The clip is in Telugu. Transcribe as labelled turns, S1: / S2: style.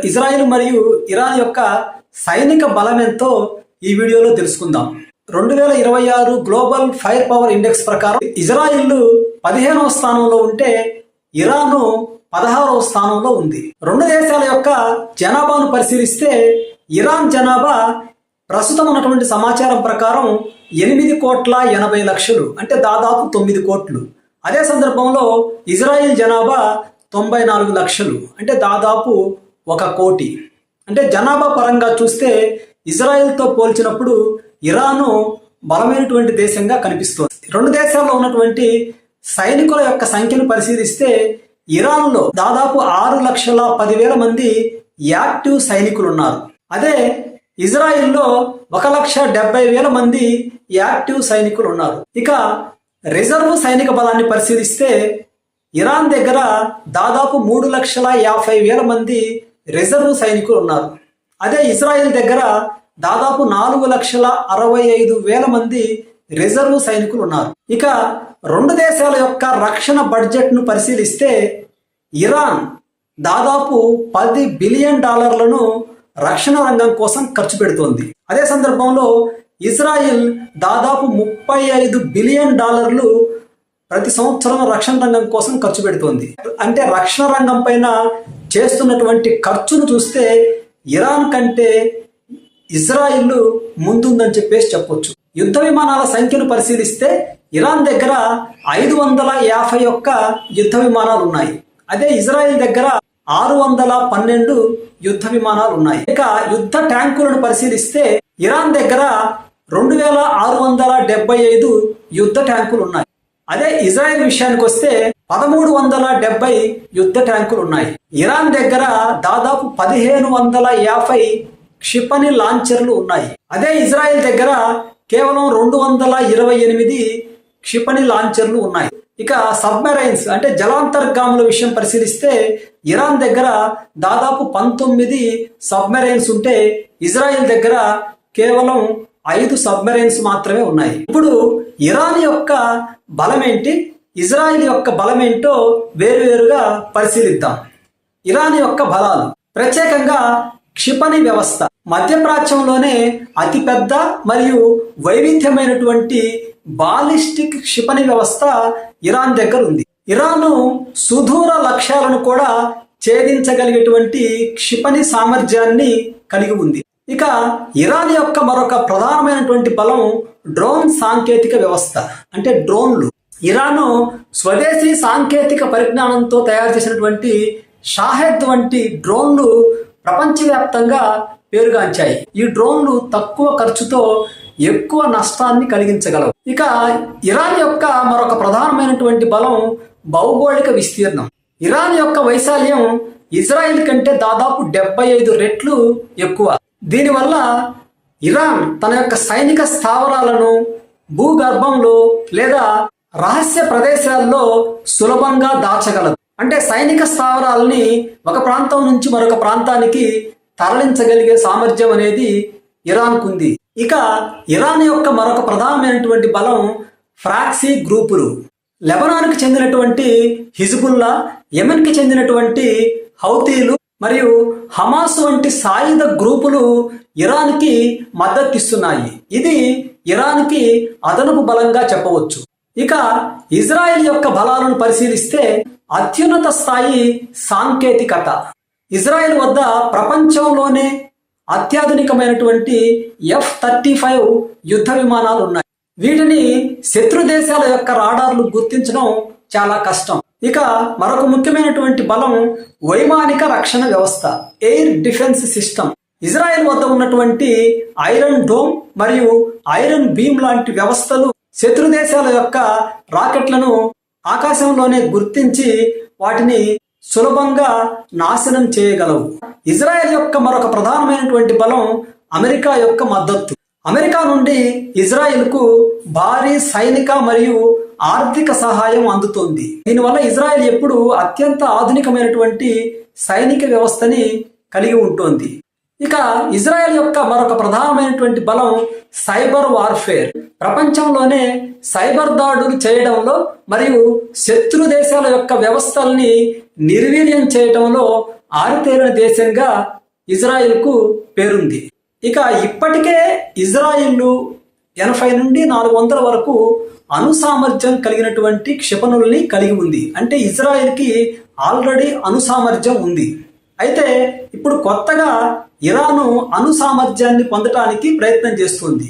S1: ఇజ్రాయెల్ మరియు ఇరాన్ యొక్క సైనిక బలం ఎంతో ఈ వీడియోలో తెలుసుకుందాం. 2026 గ్లోబల్ ఫైర్ పవర్ ఇండెక్స్ ప్రకారం ఇజ్రాయిల్ 15వ స్థానంలో ఉంటే ఇరాన్ 16వ స్థానంలో ఉంది. రెండు దేశాల యొక్క జనాభాను పరిశీలిస్తే ఇరాన్ జనాభా ప్రస్తుతం ఉన్నటువంటి సమాచారం ప్రకారం 8,80,00,000 అంటే దాదాపు 9 కోట్లు. అదే సందర్భంలో ఇజ్రాయిల్ జనాభా 94 లక్షలు అంటే దాదాపు 1 కోటి. అంటే జనాభా పరంగా చూస్తే ఇజ్రాయెల్తో పోల్చినప్పుడు ఇరాను బలమైనటువంటి దేశంగా కనిపిస్తోంది. రెండు దేశాల్లో ఉన్నటువంటి సైనికుల యొక్క సంఖ్యను పరిశీలిస్తే ఇరాన్లో దాదాపు 6,10,000 మంది యాక్టివ్ సైనికులు ఉన్నారు. అదే ఇజ్రాయిల్లో 1,70,000 మంది యాక్టివ్ సైనికులు ఉన్నారు. ఇక రిజర్వ్ సైనిక బలాన్ని పరిశీలిస్తే ఇరాన్ దగ్గర దాదాపు 3,50,000 మంది రిజర్వ్ సైనికులు ఉన్నారు. అదే ఇజ్రాయెల్ దగ్గర దాదాపు 4,65,000 మంది రిజర్వ్ సైనికులు ఉన్నారు. ఇక రెండు దేశాల యొక్క రక్షణ బడ్జెట్ను పరిశీలిస్తే ఇరాన్ దాదాపు $10 బిలియన్ రక్షణ రంగం కోసం ఖర్చు పెడుతోంది. అదే సందర్భంలో ఇజ్రాయిల్ దాదాపు $35 బిలియన్ ప్రతి సంవత్సరం రక్షణ రంగం కోసం ఖర్చు పెడుతోంది. అంటే రక్షణ రంగం పైన చేస్తున్నటువంటి ఖర్చును చూస్తే ఇరాన్ కంటే ఇజ్రాయిల్ ముందుందని చెప్పొచ్చు. యుద్ధ విమానాల సంఖ్యను పరిశీలిస్తే ఇరాన్ దగ్గర 551 యుద్ధ విమానాలు ఉన్నాయి. అదే ఇజ్రాయిల్ దగ్గర 612 యుద్ధ విమానాలు ఉన్నాయి. ఇక యుద్ధ ట్యాంకులను పరిశీలిస్తే ఇరాన్ దగ్గర 2,675 యుద్ధ ట్యాంకులు ఉన్నాయి. అదే ఇజ్రాయెల్ విషయానికి వస్తే 1,370 యుద్ధ ట్యాంకులు ఉన్నాయి. ఇరాన్ దగ్గర దాదాపు 1,550 క్షిపణి లాంచర్లు ఉన్నాయి. అదే ఇజ్రాయెల్ దగ్గర కేవలం 228 క్షిపణి లాంచర్లు ఉన్నాయి. ఇక సబ్మెరైన్స్ అంటే జలాంతర్గాముల విషయం పరిశీలిస్తే ఇరాన్ దగ్గర దాదాపు 19 సబ్మెరైన్స్ ఉంటే ఇజ్రాయెల్ దగ్గర కేవలం 5 సబ్మెరైన్స్ మాత్రమే ఉన్నాయి. ఇప్పుడు ఇరాన్ యొక్క బలం ఏంటి, ఇజ్రాయిల్ యొక్క బలం ఏంటో వేరువేరుగా పరిశీలిద్దాం. ఇరాన్ యొక్క బలాలు ప్రత్యేకంగా క్షిపణి వ్యవస్థ. మధ్యప్రాచ్యంలోనే అతిపెద్ద మరియు వైవిధ్యమైనటువంటి బాలిస్టిక్ క్షిపణి వ్యవస్థ ఇరాన్ దగ్గర ఉంది. ఇరాను సుదూర లక్ష్యాలను కూడా ఛేదించగలిగేటువంటి క్షిపణి సామర్థ్యాన్ని కలిగి ఉంది. ఇక ఇరాన్ యొక్క మరొక ప్రధానమైనటువంటి బలం డ్రోన్ సాంకేతిక వ్యవస్థ అంటే డ్రోన్లు. ఇరాను స్వదేశీ సాంకేతిక పరిజ్ఞానంతో తయారు చేసినటువంటి షాహెద్ వంటి డ్రోన్లు ప్రపంచవ్యాప్తంగా పేరుగాంచాయి. ఈ డ్రోన్లు తక్కువ ఖర్చుతో ఎక్కువ నష్టాన్ని కలిగించగలవు. ఇక ఇరాన్ యొక్క మరొక ప్రధానమైనటువంటి బలం భౌగోళిక విస్తీర్ణం. ఇరాన్ యొక్క వైశాల్యం ఇజ్రాయిల్ కంటే దాదాపు 75 రెట్లు ఎక్కువ. దీనివల్ల ఇరాన్ తన యొక్క సైనిక స్థావరాలను భూగర్భంలో లేదా రహస్య ప్రదేశాల్లో సులభంగా దాచగలదు. అంటే సైనిక స్థావరాలని ఒక ప్రాంతం నుంచి మరొక ప్రాంతానికి తరలించగలిగే సామర్థ్యం అనేది ఇరాన్కు ఉంది. ఇక ఇరాన్ యొక్క మరొక ప్రధానమైనటువంటి బలం ఫ్రాక్సీ గ్రూపులు. లెబనాన్కి చెందినటువంటి హిజ్బుల్లా, యెమెన్కి చెందినటువంటి హౌతీలు మరియు హమాస్ వంటి సాయుధ గ్రూపులు ఇరాన్కి మద్దతిస్తున్నాయి. ఇది ఇరాన్కి అదనపు బలంగా చెప్పవచ్చు. ఇక ఇజ్రాయెల్ యొక్క బలాలను పరిశీలిస్తే అత్యున్నత స్థాయి సాంకేతికత. ఇజ్రాయెల్ వద్ద ప్రపంచంలోనే అత్యాధునికమైనటువంటి F-35 యుద్ధ విమానాలు ఉన్నాయి. వీటిని శత్రు దేశాల యొక్క రాడార్లు గుర్తించడం చాలా కష్టం. ఇక మరొక ముఖ్యమైనటువంటి బలం వైమానిక రక్షణ వ్యవస్థ ఎయిర్ డిఫెన్స్ సిస్టమ్. ఇజ్రాయెల్ వద్ద ఉన్నటువంటి ఐరన్ డోమ్ మరియు ఐరన్ బీమ్ లాంటి వ్యవస్థలు శత్రు దేశాల యొక్క రాకెట్లను ఆకాశంలోనే గుర్తించి వాటిని సులభంగా నాశనం చేయగలవు. ఇజ్రాయెల్ యొక్క మరొక ప్రధానమైనటువంటి బలం అమెరికా యొక్క మద్దతు. అమెరికా నుండి ఇజ్రాయెల్కు భారీ సైనిక మరియు ఆర్థిక సహాయం అందుతోంది. దీనివల్ల ఇజ్రాయెల్ ఎప్పుడు అత్యంత ఆధునికమైనటువంటి సైనిక వ్యవస్థని కలిగి ఉంటుంది. ఇక ఇజ్రాయెల్ యొక్క మరొక ప్రధానమైనటువంటి బలం సైబర్ వార్ఫేర్. ప్రపంచంలోనే సైబర్ దాడులు చేయడంలో మరియు శత్రు దేశాల యొక్క వ్యవస్థల్ని నిర్వీర్యం చేయడంలో ఆరితేరిన దేశంగా ఇజ్రాయిల్కు పేరుంది. ఇక ఇప్పటికే ఇజ్రాయిల్ 80 నుండి 400 వరకు అణు సామర్థ్యం కలిగినటువంటి క్షిపణుల్ని కలిగి ఉంది. అంటే ఇజ్రాయిల్కి ఆల్రెడీ అణు సామర్థ్యం ఉంది. అయితే ఇప్పుడు కొత్తగా ఇరాను అణు సామర్థ్యాన్ని పొందటానికి ప్రయత్నం చేస్తుంది.